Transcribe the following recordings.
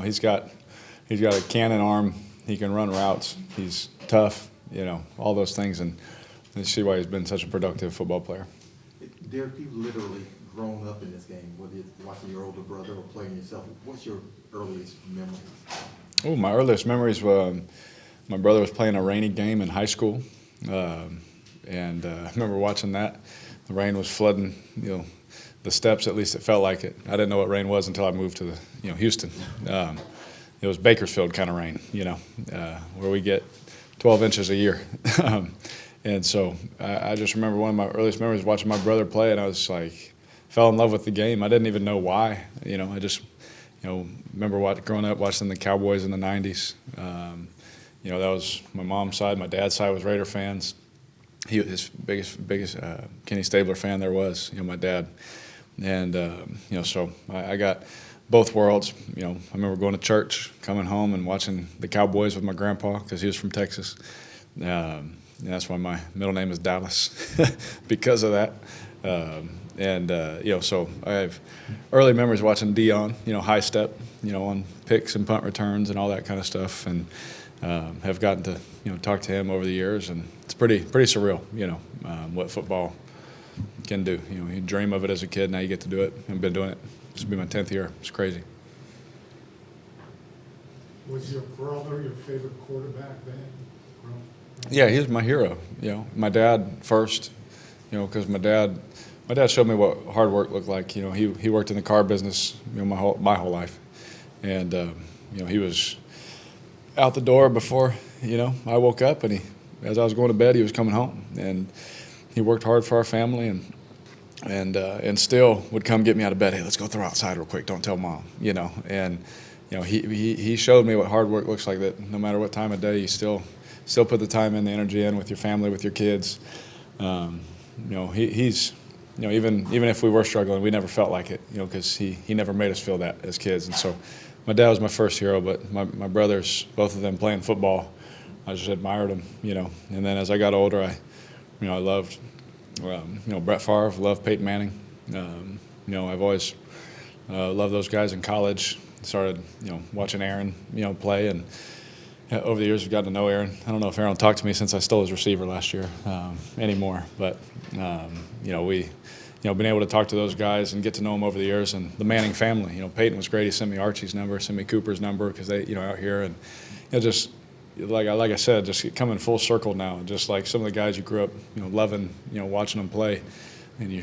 he's got a cannon arm. He can run routes. He's tough. All those things, and you see why he's been such a productive football player. Derek, you've literally grown up in this game, whether it's watching your older brother or playing yourself. What's your earliest memories? Oh, my earliest memories were my brother was playing a rainy game in high school, and I remember watching that. The rain was flooding, the steps. At least it felt like it. I didn't know what rain was until I moved to Houston. It was Bakersfield kind of rain, where we get 12 inches a year. And so I just remember one of my earliest memories watching my brother play, and I was like, fell in love with the game. I didn't even know why. I just, remember growing up watching the Cowboys in the 90s. That was my mom's side. My dad's side was Raider fans. His biggest Kenny Stabler fan there was, my dad. And, so I got both worlds. I remember going to church, coming home and watching the Cowboys with my grandpa because he was from Texas. And that's why my middle name is Dallas because of that. So I have early memories watching Dion, high step, on picks and punt returns and all that kind of stuff. And have gotten to, talk to him over the years. And it's pretty surreal, what football can do. You dream of it as a kid, now you get to do it. I've been doing it. This will be my 10th year. It's crazy. Was your brother your favorite quarterback then? Yeah, he was my hero. My dad first, because my dad showed me what hard work looked like. He worked in the car business, my whole life, and he was out the door before I woke up, and as I was going to bed, he was coming home, and he worked hard for our family, and still would come get me out of bed. Hey, let's go throw outside real quick. Don't tell mom. And he showed me what hard work looks like. That no matter what time of day, you still put the time in, the energy in with your family, with your kids. He's even if we were struggling, we never felt like it. Because he never made us feel that as kids. And so my dad was my first hero, but my brothers, both of them playing football, I just admired them. And then as I got older, I loved Brett Favre, loved Peyton Manning. I've always loved those guys in college. Started watching Aaron play, and over the years we've gotten to know Aaron. I don't know if Aaron talked to me since I stole his receiver last year anymore, but we been able to talk to those guys and get to know them over the years. And the Manning family, Peyton was great. He sent me Archie's number, sent me Cooper's number because they out here, and just like I said, just coming full circle now. Just like some of the guys you grew up loving, watching them play, and you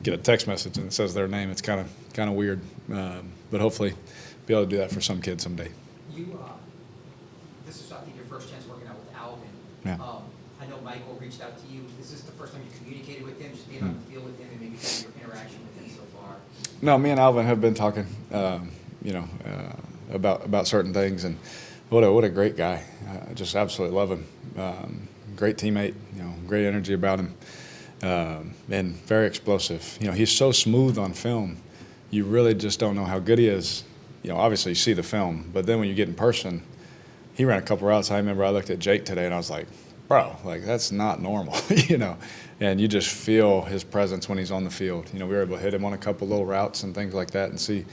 get a text message and it says their name. It's kind of weird, but hopefully be able to do that for some kids someday. This is, I think, your first chance working out with Alvin. Yeah. I know Michael reached out to you. Is this the first time you communicated with him, just being on the field with him, and maybe kind of your interaction with him so far? No, me and Alvin have been talking, about certain things, and what a great guy. I just absolutely love him. Great teammate, great energy about him, and very explosive. He's so smooth on film. You really just don't know how good he is. Obviously you see the film, but then when you get in person, he ran a couple routes. I remember I looked at Jake today and I was like, bro, that's not normal, and you just feel his presence when he's on the field. We were able to hit him on a couple little routes and things like that and see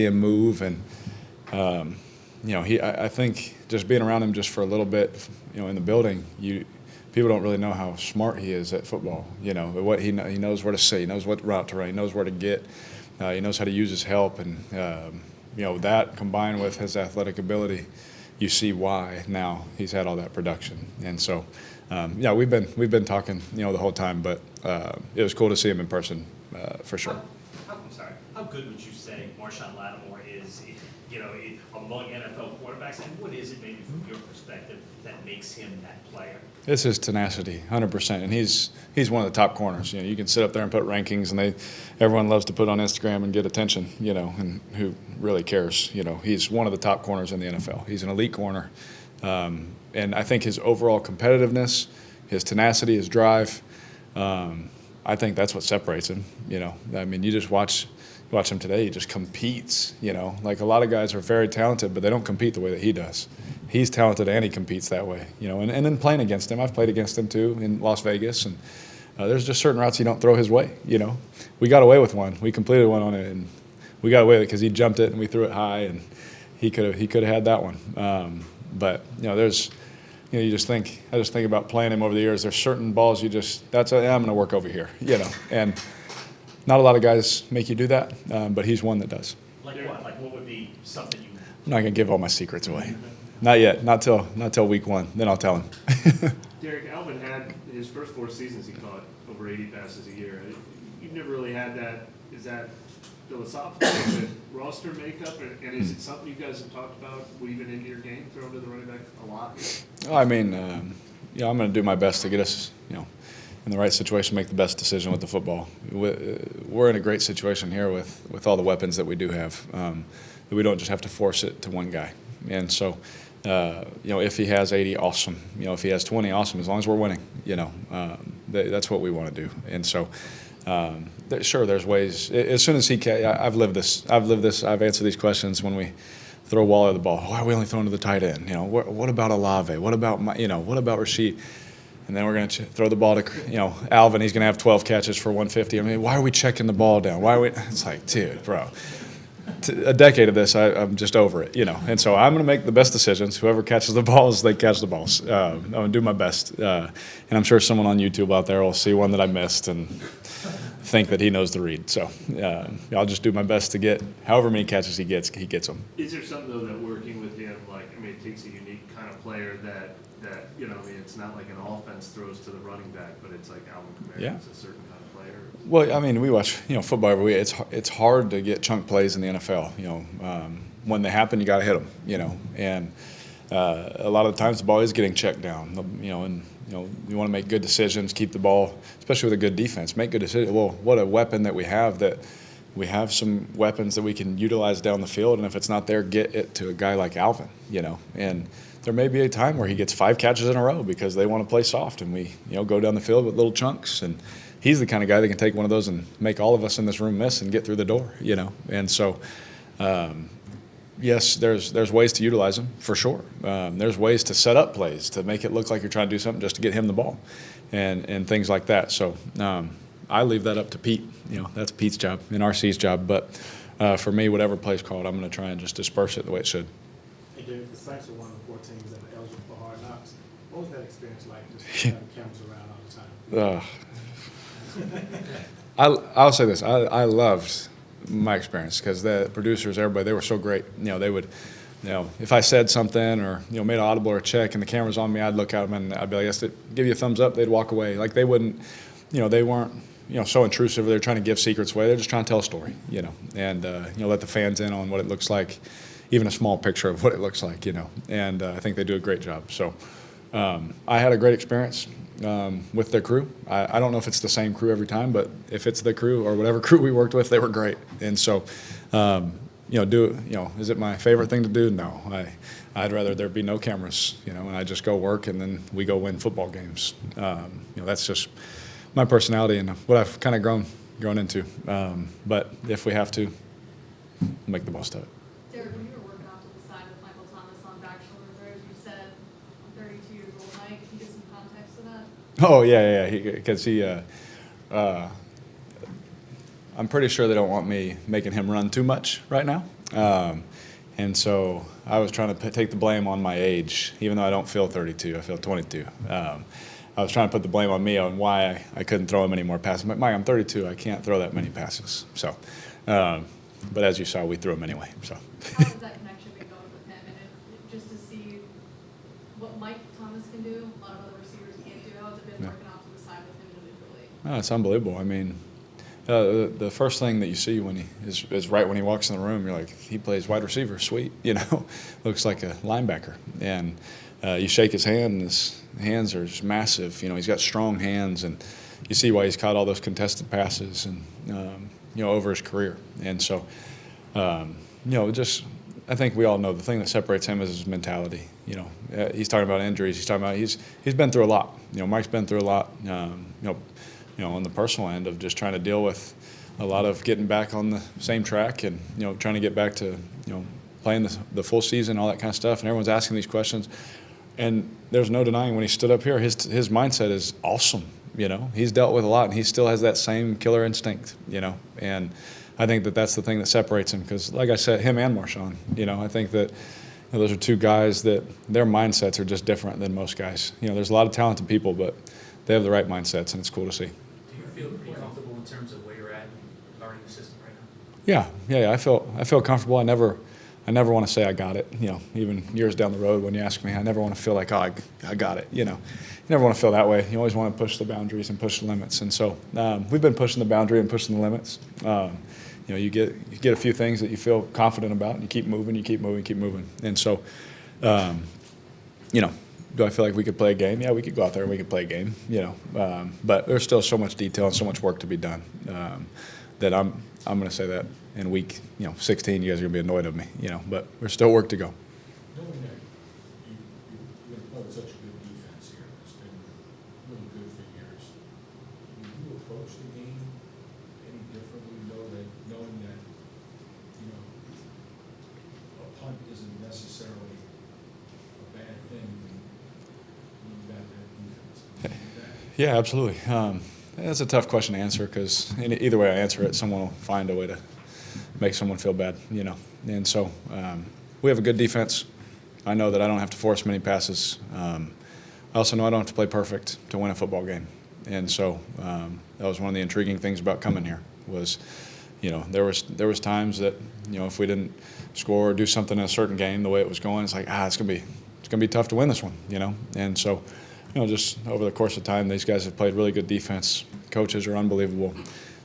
him move. And, I think just being around him just for a little bit, in the building, people don't really know how smart he is at football. What he knows where to say, he knows what route to run, he knows where to get, he knows how to use his help. And, that combined with his athletic ability, you see why now he's had all that production. And so, we've been talking, the whole time, but it was cool to see him in person, for sure. How good would you say Marshon Lattimore is, among NFL quarterbacks, and what is it maybe from your perspective that makes him that player? It's his tenacity, 100%, and he's one of the top corners. You can sit up there and put rankings, and everyone loves to put on Instagram and get attention. And who really cares? He's one of the top corners in the NFL. He's an elite corner, and I think his overall competitiveness, his tenacity, his drive, I think that's what separates him. You just watch him today. He just competes. Like a lot of guys are very talented, but they don't compete the way that he does. He's talented and he competes that way, and then playing against him. I've played against him too in Las Vegas, and there's just certain routes you don't throw his way, We got away with one. We completed one on it, and we got away with it because he jumped it and we threw it high, and, he could have had that one. But there's, I just think about playing him over the years. There's certain balls I'm going to work over here, and not a lot of guys make you do that, but he's one that does. Like what? Like what would be something you? I'm not going to give all my secrets away. Not yet. Not till week 1. Then I'll tell him. Derek, Alvin had his first 4 seasons, he caught over 80 passes a year. You've never really had that. Is that philosophical? Is it roster makeup? And is it something you guys have talked about weaving into your game, throwing to the running back a lot? I mean, I'm going to do my best to get us, in the right situation, make the best decision with the football. We're in a great situation here with all the weapons that we do have, that we don't just have to force it to one guy. And so, if he has 80, awesome. If he has 20, awesome. As long as we're winning, that's what we want to do. And so, sure, there's ways. As soon as he can, I've lived this. I've answered these questions when we throw Waller the ball. Why are we only throwing to the tight end? What about Olave? What about what about Rasheed? And then we're going to throw the ball to Alvin. He's going to have 12 catches for 150. I mean, why are we checking the ball down? Why are we? It's like, dude, bro. A decade of this, I'm just over it, And so I'm going to make the best decisions. Whoever catches the balls, they catch the balls. I'm going to do my best. And I'm sure someone on YouTube out there will see one that I missed and think that he knows the read. So I'll just do my best to get however many catches he gets them. Is there something, though, that working with him, it takes a unique kind of player that it's not like an offense throws to the running back, but it's like Alvin Kamara. Yeah. It's a certain kind of player. Well, I mean, we watch football every week. It's hard to get chunk plays in the NFL. When they happen, you got to hit them. And a lot of the times the ball is getting checked down. And you want to make good decisions, keep the ball, especially with a good defense. Make good decisions. Well, what a weapon that we have. That we have some weapons that we can utilize down the field, and if it's not there, get it to a guy like Alvin. And there may be a time where he gets 5 catches in a row because they want to play soft, and we go down the field with little chunks. And he's the kind of guy that can take one of those and make all of us in this room miss and get through the door. And so. Yes, there's ways to utilize him, for sure. There's ways to set up plays to make it look like you're trying to do something just to get him the ball and things like that. So I leave that up to Pete. That's Pete's job and RC's job. But for me, whatever play's called, I'm going to try and just disperse it the way it should. Hey, Derek, the Saints are one of the 4 teams that are eligible for Hard Knocks. What was that experience like, just having cameras around all the time? I'll say this. I loved my experience because the producers, everybody, they were so great. They would, if I said something or made an audible or a check and the camera's on me, I'd look at them and I'd be like, yes, give you a thumbs up. They'd walk away. Like they wouldn't, they weren't, so intrusive. They're trying to give secrets away. They're just trying to tell a story, and let the fans in on what it looks like, even a small picture of what it looks like, And I think they do a great job. So I had a great experience. With their crew. I don't know if it's the same crew every time, but if it's the crew or whatever crew we worked with, they were great. And so, is it my favorite thing to do? No. I'd rather there be no cameras, and I just go work and then we go win football games. That's just my personality and what I've kind of grown into. But if we have to, we'll make the most of it. Derek, when you were working off to the side with Michael Thomas on back shoulder throws, you said, I'm 32 years old, Mike. Can you give some context to that? Oh, yeah. Because I'm pretty sure they don't want me making him run too much right now. And so I was trying to take the blame on my age, even though I don't feel 32, I feel 22. I was trying to put the blame on me on why I couldn't throw him any more passes. Mike, I'm 32, I can't throw that many passes. So, but as you saw, we threw him anyway. So. How has that connection been going with him? And just to see what Mike Thomas can do, a lot of other receivers can't do. How has it been working off to the side with him individually? Oh, it's unbelievable. I mean, the first thing that you see when he is right when he walks in the room, you're like, he plays wide receiver, sweet, looks like a linebacker. And you shake his hand, and his hands are just massive. He's got strong hands, and you see why he's caught all those contested passes and over his career. And so, just I think we all know the thing that separates him is his mentality. He's talking about injuries. He's talking about he's been through a lot. Mike's been through a lot. On the personal end of just trying to deal with a lot of getting back on the same track and trying to get back to playing the full season, all that kind of stuff. And everyone's asking these questions, and there's no denying when he stood up here, his mindset is awesome. He's dealt with a lot, and he still has that same killer instinct. And I think that that's the thing that separates him because, like I said, him and Marshon, I think that those are two guys that their mindsets are just different than most guys. There's a lot of talented people, but they have the right mindsets, and it's cool to see. Do you feel pretty comfortable in terms of where you're at and learning the system right now? Yeah. I feel comfortable. I never want to say I got it. Even years down the road when you ask me, I never want to feel like, oh, I got it. You never want to feel that way. You always want to push the boundaries and push the limits. And so we've been pushing the boundary and pushing the limits. You get a few things that you feel confident about, and you keep moving. And so, do I feel like we could play a game? Yeah, we could go out there and we could play a game. But there's still so much detail and so much work to be done that I'm going to say that in week 16, you guys are going to be annoyed of me. But there's still work to go. Knowing that you've been playing such a good defense here, it's been really good for years. Do you approach the game any differently, knowing that a punt isn't necessarily a bad thing when you've got that defense? Yeah, absolutely. That's a tough question to answer because either way I answer it, someone will find a way to make someone feel bad, And so we have a good defense. I know that I don't have to force many passes. I also know I don't have to play perfect to win a football game. And so that was one of the intriguing things about coming here was, there was times that, if we didn't score or do something in a certain game the way it was going, it's like, it's gonna be tough to win this one, And so, just over the course of time, these guys have played really good defense. Coaches are unbelievable.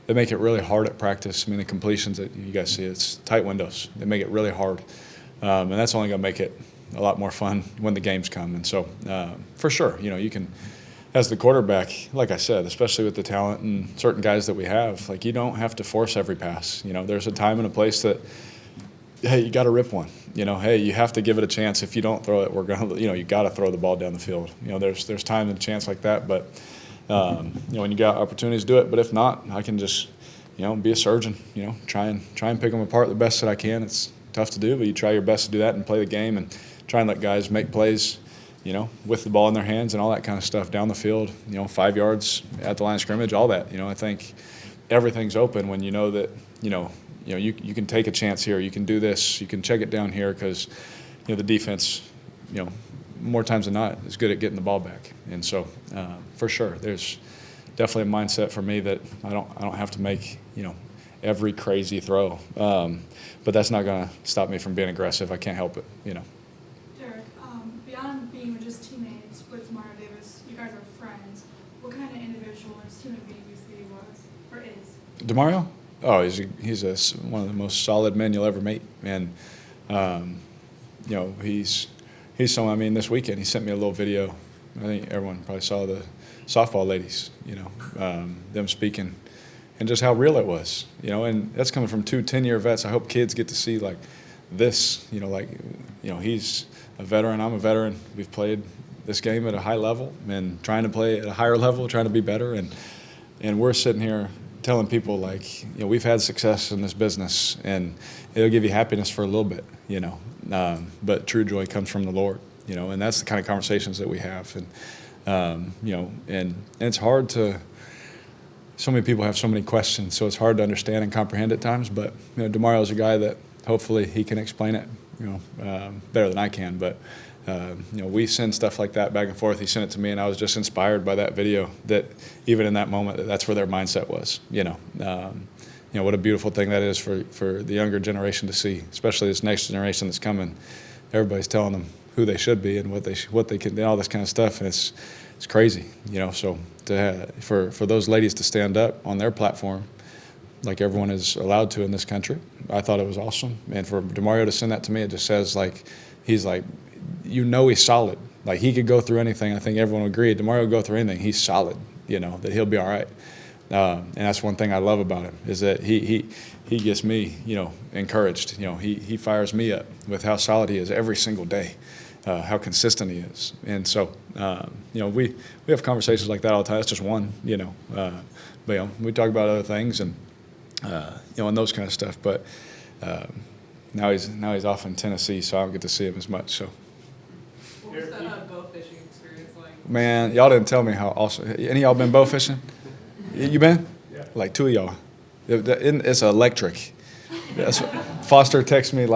They make it really hard at practice. I mean, the completions that you guys see, it's tight windows. They make it really hard. And that's only going to make it a lot more fun when the games come. And so, for sure, you can, as the quarterback, like I said, especially with the talent and certain guys that we have, like you don't have to force every pass. There's a time and a place that, hey, you got to rip one. Hey, you have to give it a chance. If you don't throw it, we're going to, you got to throw the ball down the field. There's time and a chance like that. But, when you got opportunities to do it. But if not, I can just, be a surgeon, try and pick them apart the best that I can. It's tough to do, but you try your best to do that and play the game and try and let guys make plays, with the ball in their hands and all that kind of stuff down the field, 5 yards at the line of scrimmage, all that. I think everything's open when you know that, you can take a chance here. You can do this. You can check it down here because, the defense, more times than not is good at getting the ball back. And so, for sure, there's definitely a mindset for me that I don't have to make, every crazy throw. But that's not going to stop me from being aggressive. I can't help it, Derek, beyond being just teammates with Mario Davis, you guys are friends. What kind of individual and human being do you think he was or is? DeMario? Oh, he's one of the most solid men you'll ever meet. And, he's someone, I mean, this weekend he sent me a little video. I think everyone probably saw the softball ladies, them speaking and just how real it was, and that's coming from two 10-year vets. I hope kids get to see like this, he's a veteran, I'm a veteran. We've played this game at a high level and trying to play at a higher level, trying to be better. And we're sitting here telling people like, we've had success in this business and it'll give you happiness for a little bit, but true joy comes from the Lord, and that's the kind of conversations that we have. And, and it's hard to, so many people have so many questions, so it's hard to understand and comprehend at times, but, DeMario's a guy that hopefully he can explain it, better than I can, but, we send stuff like that back and forth. He sent it to me, and I was just inspired by that video that even in that moment, that's where their mindset was, what a beautiful thing that is for the younger generation to see, especially this next generation that's coming. Everybody's telling them who they should be and what they can, all this kind of stuff, and it's crazy, So for those ladies to stand up on their platform, like everyone is allowed to in this country, I thought it was awesome. And for DeMario to send that to me, it just says like he's like, he's solid. Like he could go through anything. I think everyone will agree. DeMario will go through anything. He's solid. That he'll be all right. And that's one thing I love about him is that he gets me, encouraged. He fires me up with how solid he is every single day, how consistent he is. And so, we have conversations like that all the time. That's just one, but we talk about other things and and those kind of stuff. But now he's off in Tennessee, so I don't get to see him as much. So. What was that bow fishing experience like? Man, y'all didn't tell me how awesome. Any of y'all been bow fishing? You been? Yeah. Like 2 of y'all. It's electric. That's what, Foster texted me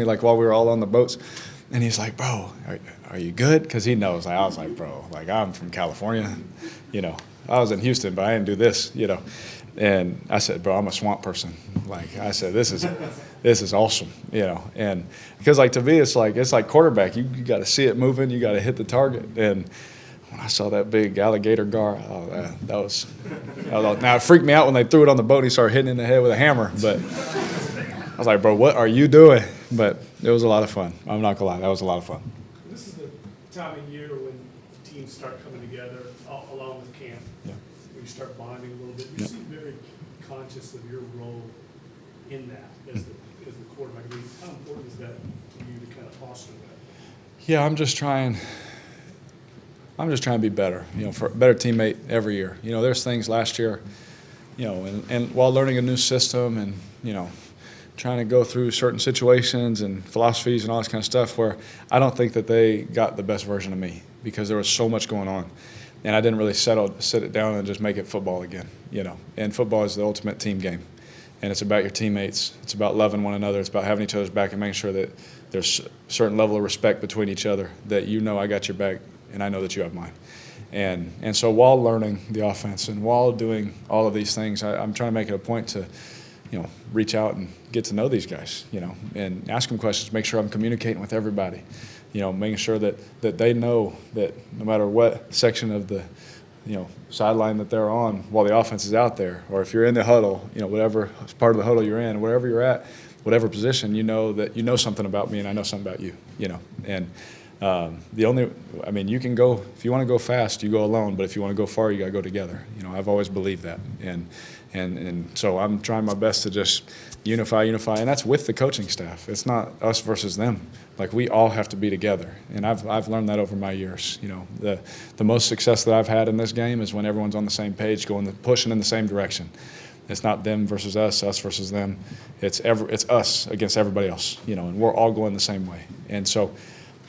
like while we were all on the boats, and he's like, "Bro, are you good?" Because he knows. I was like, "Bro, like I'm from California, you know. I was in Houston, but I didn't do this, you know." And I said, "Bro, I'm a swamp person." Like I said, this is awesome, you know. And because like to me, it's like quarterback. You got to see it moving. You got to hit the target. And when I saw that big alligator gar, that was now it freaked me out when they threw it on the boat and he started hitting it in the head with a hammer. But I was like, "Bro, what are you doing?" But it was a lot of fun. I'm not gonna lie, that was a lot of fun. This is the time of year when teams start coming together, along with camp. Yeah. Where you start bonding a little bit. You seem very conscious of your role in that as the quarterback. I mean, how important is that to you to kind of foster that? Yeah, I'm just trying to be better, you know, for a better teammate every year. You know, there's things last year, you know, and while learning a new system and, you know, trying to go through certain situations and philosophies and all this kind of stuff where I don't think that they got the best version of me because there was so much going on. And I didn't really sit it down and just make it football again, you know. And football is the ultimate team game. And it's about your teammates. It's about loving one another. It's about having each other's back and making sure that there's a certain level of respect between each other, that you know I got your back and I know that you have mine. And so while learning the offense and while doing all of these things, I'm trying to make it a point to, you know, reach out and get to know these guys, you know, and ask them questions, make sure I'm communicating with everybody, you know, making sure that they know that no matter what section of the, you know, sideline that they're on while the offense is out there, or if you're in the huddle, you know, whatever part of the huddle you're in, wherever you're at, whatever position, you know that you know something about me and I know something about you, you know. And you can go, if you want to go fast, you go alone, but if you want to go far, you got to go together. You know, I've always believed that. And so I'm trying my best to just unify, and that's with the coaching staff. It's not us versus them. Like, we all have to be together, and I've learned that over my years. You know, the most success that I've had in this game is when everyone's on the same page, pushing in the same direction. It's not them versus us versus them. It's us against everybody else, you know, and we're all going the same way. And so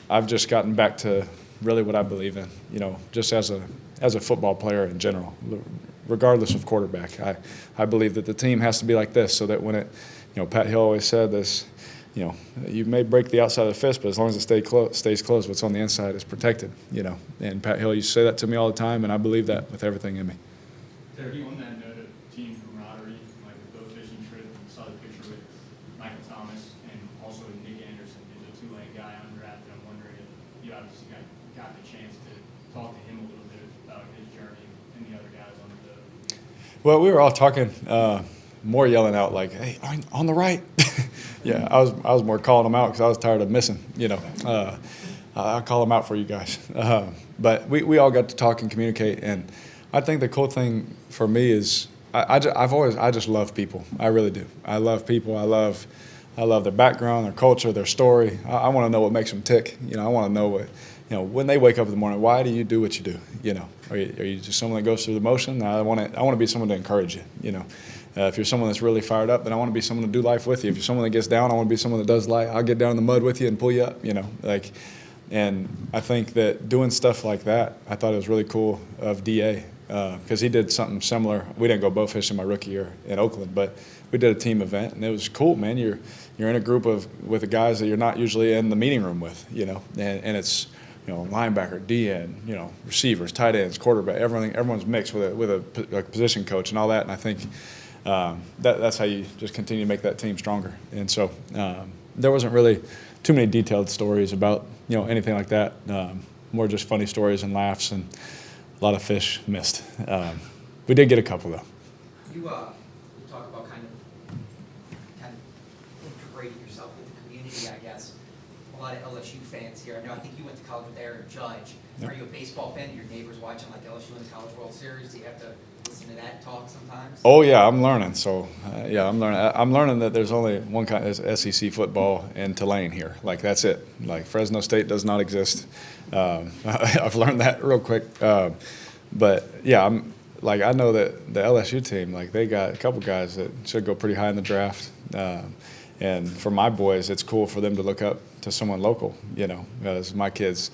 I've just gotten back to really what I believe in, you know, just as a football player in general, regardless of quarterback. I believe that the team has to be like this so that when it, you know, Pat Hill always said this, you know, you may break the outside of the fist, but as long as it stays closed, what's on the inside is protected, you know. And Pat Hill used to say that to me all the time, and I believe that with everything in me. Derek, on that note of team camaraderie, like the boat fishing trip, we saw the picture with Michael Thomas and also Nick Anderson, who's a Tulane guy undrafted. I'm wondering if you obviously got the chance to talk to him a little bit about his journey and the other guys on the boat. Well, we were all talking, more yelling out like, "Hey, on the right." Yeah, I was more calling them out because I was tired of missing, you know. I'll call them out for you guys. But we all got to talk and communicate, and I think the cool thing for me is I just love people. I really do. I love people. I love their background, their culture, their story. I want to know what makes them tick. You know, I want to know what, you know, when they wake up in the morning, why do you do what you do? You know, are you just someone that goes through the motion? I want to be someone to encourage you. You know, if you're someone that's really fired up, then I want to be someone to do life with you. If you're someone that gets down, I want to be someone that does life. I'll get down in the mud with you and pull you up. You know, like, and I think that doing stuff like that, I thought it was really cool of DA. Because he did something similar. We didn't go bow fishing my rookie year in Oakland, but we did a team event, and it was cool, man. You're in a group with the guys that you're not usually in the meeting room with, you know, and it's, you know, linebacker, DN, you know, receivers, tight ends, quarterback, everyone's mixed with a position coach and all that, and I think that's how you just continue to make that team stronger. And so there wasn't really too many detailed stories about, you know, anything like that. More just funny stories and laughs and a lot of fish missed. We did get a couple, though. You talk about kind of integrating yourself with the community, I guess. A lot of LSU fans here. I think you went to college with Aaron Judge. Yep. Are you a baseball fan? Do your neighbors watching like LSU in the College World Series? Do you have to listen to that talk sometimes? Oh yeah, I'm learning. So yeah, I'm learning. I'm learning that there's only one kind of SEC football in Tulane here. Like, that's it. Like, Fresno State does not exist. I've learned that real quick. But yeah, I know that the LSU team, like, they got a couple guys that should go pretty high in the draft. And for my boys, it's cool for them to look up to someone local, you know, because my kids,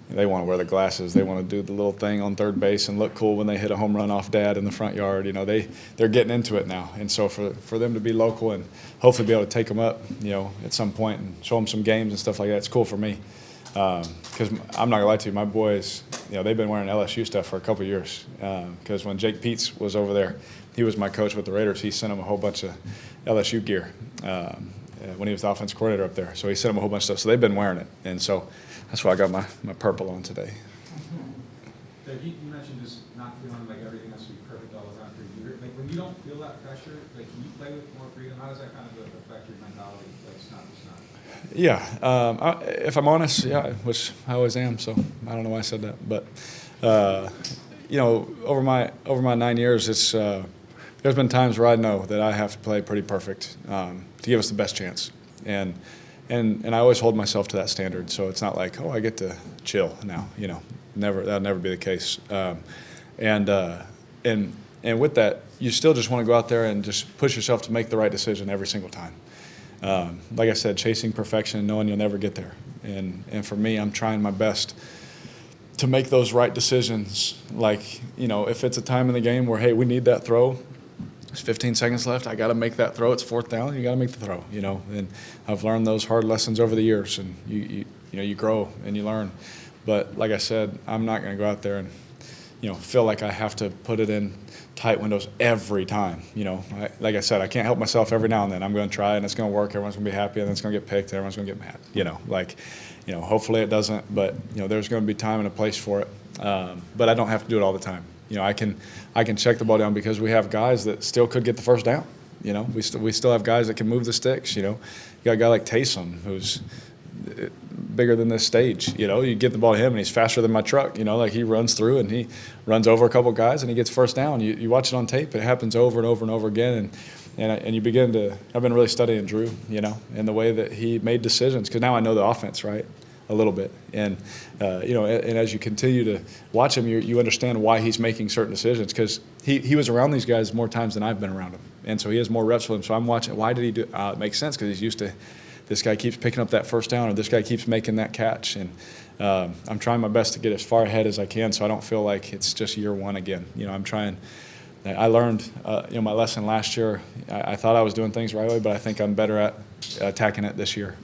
they want to wear the glasses. They want to do the little thing on third base and look cool when they hit a home run off dad in the front yard. They're getting into it now. And so for them to be local and hopefully be able to take them up, at some point and show them some games and stuff like that, it's cool for me. Because I'm not going to lie to you, my boys, they've been wearing LSU stuff for a couple of years. Because when Jake Peets was over there, he was my coach with the Raiders. He sent them a whole bunch of LSU gear when he was the offensive coordinator up there. So he sent them a whole bunch of stuff. So they've been wearing it. And so that's why I got my purple on today. Dave, you mentioned just not feeling like everything has to be perfect all the time for you. Like when you don't feel that pressure, like can you play with more freedom? How does that kind of affect your mentality? Like it's not. Yeah, if I'm honest, yeah, which I always am. So I don't know why I said that, but over my 9 years, there's been times where I know that I have to play pretty perfect to give us the best chance, and I always hold myself to that standard. So it's not like, oh, I get to chill now. That'll never be the case. And with that, you still just want to go out there and just push yourself to make the right decision every single time. Like I said, chasing perfection and knowing you'll never get there. And for me, I'm trying my best to make those right decisions. Like, if it's a time in the game where, hey, we need that throw, there's 15 seconds left, I got to make that throw. It's 4th down, you got to make the throw, And I've learned those hard lessons over the years, and you grow and you learn. But like I said, I'm not going to go out there and, feel like I have to put it in tight windows every time. Like I said, I can't help myself every now and then. I'm going to try, and it's going to work. Everyone's going to be happy, and then it's going to get picked, and everyone's going to get mad. Hopefully it doesn't, but, there's going to be time and a place for it. But I don't have to do it all the time. I can check the ball down because we have guys that still could get the first down. We still have guys that can move the sticks. You got a guy like Taysom who's bigger than this stage. You get the ball to him and he's faster than my truck. He runs through and he runs over a couple guys and he gets first down. You watch it on tape, it happens over and over and over again. And you begin to. I've been really studying Drew, and the way that he made decisions, because now I know the offense, right, a little bit. And and as you continue to watch him, you understand why he's making certain decisions, because he was around these guys more times than I've been around him, and so he has more reps with them. So I'm watching. Why did he do? It makes sense because he's used to. This guy keeps picking up that first down, or this guy keeps making that catch, and I'm trying my best to get as far ahead as I can, so I don't feel like it's just year one again. I'm trying. I learned, my lesson last year. I thought I was doing things right way, but I think I'm better at attacking it this year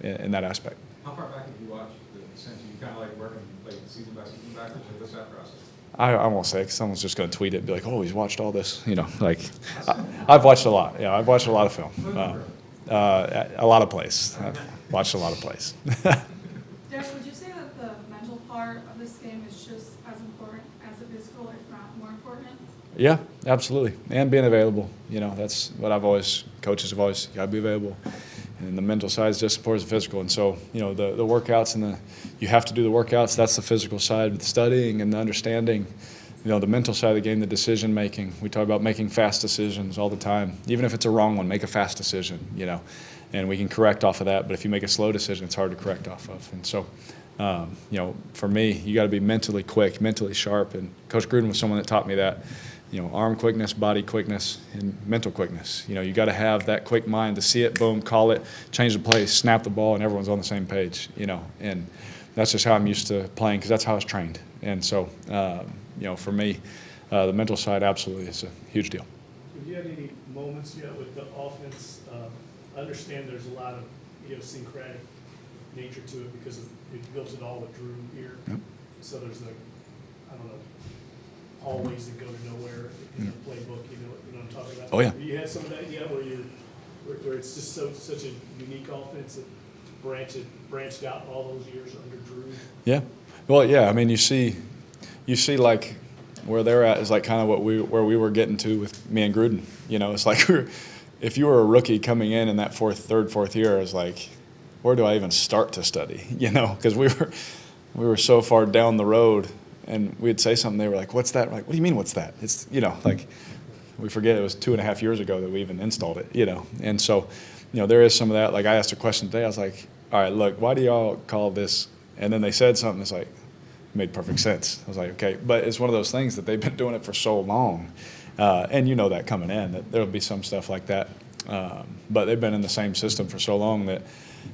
in that aspect. How far back have you watched the Saints? You kind of like working like season by season backwards, or what's that process? I won't say, because someone's just going to tweet it and be like, oh, he's watched all this. I've watched a lot. Yeah, I've watched a lot of film. A lot of plays. I've watched a lot of plays. Derek, would you say that the mental part of this game is just as important as the physical, if not more important? Yeah, absolutely. And being available. That's what coaches have always got to be available. And the mental side is just as important as the physical. And so, the workouts and you have to do the workouts. That's the physical side, with the studying and the understanding. The mental side of the game, the decision making. We talk about making fast decisions all the time. Even if it's a wrong one, make a fast decision, and we can correct off of that. But if you make a slow decision, it's hard to correct off of. And so, for me, you got to be mentally quick, mentally sharp. And Coach Gruden was someone that taught me that. Arm quickness, body quickness, and mental quickness. You got to have that quick mind to see it, boom, call it, change the play, snap the ball, and everyone's on the same page. And that's just how I'm used to playing, because that's how I was trained. And so, for me, the mental side absolutely is a huge deal. Have you had any moments yet with the offense? I understand there's a lot of idiosyncratic nature to it because it built it all with Drew here. Yep. So there's hallways that go to nowhere in the playbook. You know what I'm talking about? Oh, yeah. You had some of that yet, where it's just such a unique offense that branched out all those years under Drew. Yeah. Well, yeah. I mean, you see like where they're at is like kind of where we were getting to with me and Gruden. It's like if you were a rookie coming in that third, fourth year, it's like, where do I even start to study? Because we were so far down the road, and we'd say something. They were like, "What's that?" We're like, what do you mean, what's that? It's like we forget it was 2.5 years ago that we even installed it. And so there is some of that. Like I asked a question today. I was like, all right, look, why do y'all call this? And then they said something. It's like, made perfect sense. I was like, okay, but it's one of those things that they've been doing it for so long, and that coming in, that there'll be some stuff like that. But they've been in the same system for so long that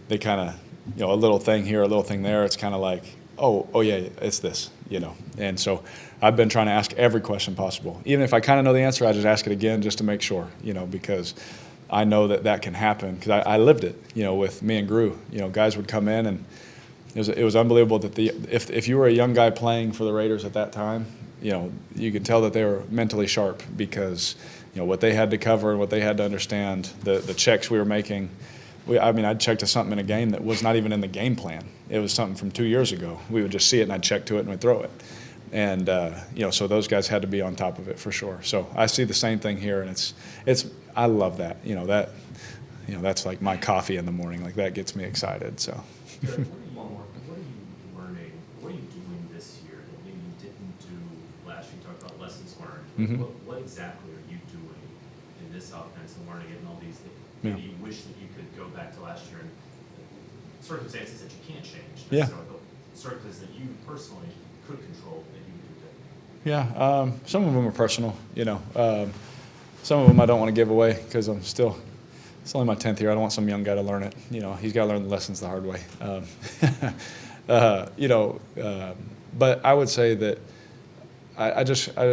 they kind of, a little thing here, a little thing there. It's kind of like, oh yeah, it's this, you know. And so I've been trying to ask every question possible. Even if I kind of know the answer, I just ask it again just to make sure, you know, because I know that can happen because I lived it, you know, with me and Gru. You know, guys would come in and it was unbelievable that if you were a young guy playing for the Raiders at that time, you know, you could tell that they were mentally sharp because, you know, what they had to cover and what they had to understand, the checks we were making. I'd check to something in a game that was not even in the game plan. It was something from 2 years ago. We would just see it and I'd check to it and we'd throw it. And, you know, so those guys had to be on top of it for sure. So I see the same thing here, and I love that. You know, that's like my coffee in the morning. Like that gets me excited. So. What are you learning? What are you doing this year that maybe you didn't do last year? You talked about lessons learned. Mm-hmm. What exactly are you doing in this offense and learning it and all these that Yeah. maybe you wish that you could go back to last year and circumstances that you can't change Yeah. necessarily, but circumstances that you personally could control that you could do? Yeah, some of them are personal, you know. Some of them I don't want to give away because it's only my 10th year. I don't want some young guy to learn it. You know, he's got to learn the lessons the hard way. You know, but I would say that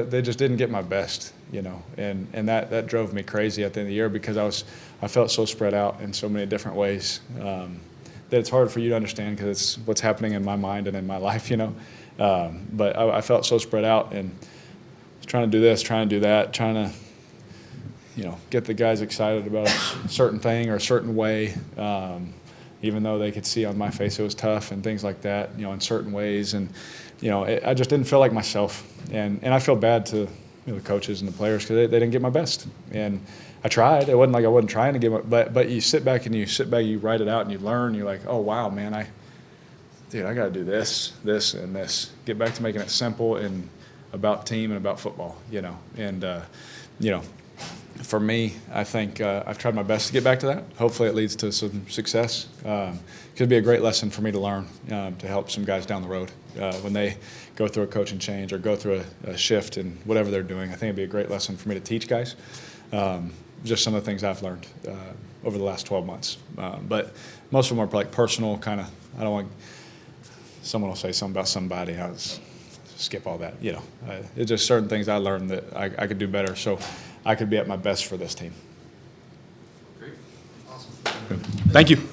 they just didn't get my best, you know, and that drove me crazy at the end of the year because I felt so spread out in so many different ways that it's hard for you to understand because it's what's happening in my mind and in my life, you know. But I felt so spread out and was trying to do this, trying to do that, trying to, you know, get the guys excited about a certain thing or a certain way, even though they could see on my face it was tough and things like that, you know, in certain ways. And, you know, I just didn't feel like myself. And I feel bad to, you know, the coaches and the players because they didn't get my best. And I tried. It wasn't like I wasn't trying to get but you sit back, you write it out and you learn. You're like, oh, wow, man, I got to do this, and this. Get back to making it simple and about team and about football, you know. And, you know, for me, I think I've tried my best to get back to that. Hopefully it leads to some success. Could be a great lesson for me to learn to help some guys down the road when they go through a coaching change or go through a shift in whatever they're doing. I think it'd be a great lesson for me to teach guys. Just some of the things I've learned over the last 12 months. But most of them are like personal kind of, I don't want someone will say something about somebody. I was skip all that, you know. It's just certain things I learned that I could do better so I could be at my best for this team. Great. Awesome. Thank you.